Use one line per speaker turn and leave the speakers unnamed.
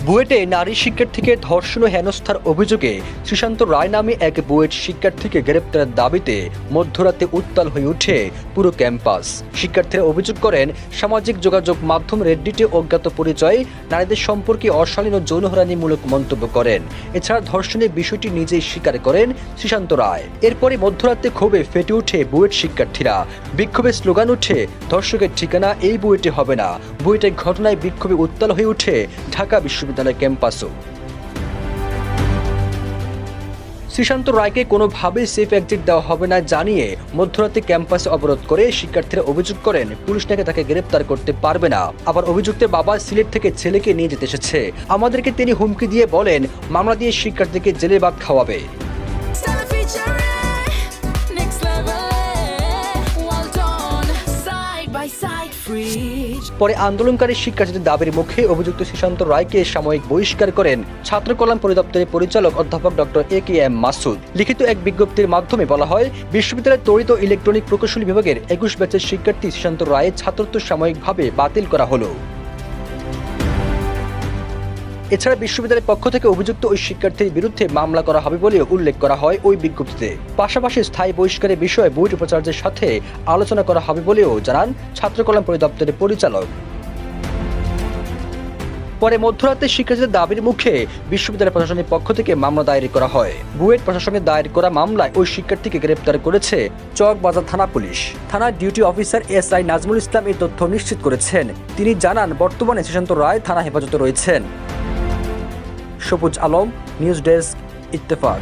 বুয়েটে নারী শিক্ষার্থীকে ধর্ষণ ও হেনস্থার অভিযোগে সুশান্ত রায় নামে এক বুয়েট শিক্ষার্থীকে গ্রেপ্তারের দাবিতে মধ্যরাতে উত্তাল হয়ে ওঠে পুরো ক্যাম্পাস। শিক্ষার্থীরা অভিযোগ করেন, সামাজিক যোগাযোগ মাধ্যম রেড্ডিটে অজ্ঞাত পরিচয়ে নারীদের সম্পর্কে অশালীন ও যৌনহরানিমূলক মন্তব্য করেন। এছাড়া ধর্ষণের বিষয়টি নিজেই স্বীকার করেন সুশান্ত রায়। এরপরে মধ্যরাতে ক্ষোভে ফেটে ওঠে বুয়েট শিক্ষার্থীরা। বিক্ষোভের স্লোগান ওঠে, ধর্ষকের ঠিকানা এই বুয়েটে হবে না। বুয়েটের ঘটনায় বিক্ষোভে উত্তাল হয়ে ওঠে ঢাকা বিশ্ববিদ্যালয় ক্যাম্পাসও। সুশান্ত রায়কে কোনোভাবেই সেফ এক্সিট দেওয়া হবে না জানিয়ে মধ্যরাতে ক্যাম্পাসে অবরোধ করে শিক্ষার্থীরা অভিযোগ করেন, পুলিশ নাকি তাকে গ্রেপ্তার করতে পারবে না। আবার অভিযুক্তের বাবা সিলেট থেকে ছেলেকে নিয়ে যেতে এসেছে। আমাদেরকে তিনি হুমকি দিয়ে বলেন, মামলা দিয়ে শিক্ষার্থীকে জেলে ভাত খাওয়াবে। পরে আন্দোলনকারী শিক্ষার্থীদের দাবির মুখে অভিযুক্ত সুশান্ত রায়কে সাময়িক বহিষ্কার করেন ছাত্র কল্যাণ পরিদপ্তরের পরিচালক অধ্যাপক ডক্টর এ.কে.এম. মাসুদ। লিখিত এক বিজ্ঞপ্তির মাধ্যমে বলা হয়, বিশ্ববিদ্যালয়ের তড়িৎ ও ইলেকট্রনিক প্রকৌশলী বিভাগের 21 ব্যাচের শিক্ষার্থী সুশান্ত রায়ের ছাত্রত্ব সাময়িকভাবে বাতিল করা হলো। এছাড়া বিশ্ববিদ্যালয়ের পক্ষ থেকে অভিযুক্ত ওই শিক্ষার্থীর বিরুদ্ধে মামলা করা হবে বলেও উল্লেখ করা হয় ওই বিজ্ঞপ্তিতে। পাশাপাশি স্থায়ী বহিষ্কারের বিষয়ে বুয়েট উপাচার্যের সাথে আলোচনা করা হবে বলেও জানান ছাত্র কল্যাণ পরিদপ্তরের পরিচালক। পরে মধ্যরাতে শিক্ষার্থীদের দাবির মুখে বিশ্ববিদ্যালয় প্রশাসনের পক্ষ থেকে মামলা দায়ের করা হয়। বুয়েট প্রশাসনের দায়ের করা মামলায় ওই শিক্ষার্থীকে গ্রেপ্তার করেছে চকবাজার থানা পুলিশ। থানার duty officer SI Nazmul Islam এই তথ্য নিশ্চিত করেছেন। তিনি জানান, বর্তমানে সুশান্ত রায় থানা হেফাজতে রয়েছেন। সবুজ আলম, নিউজ ডেস্ক, ইত্তেফাক।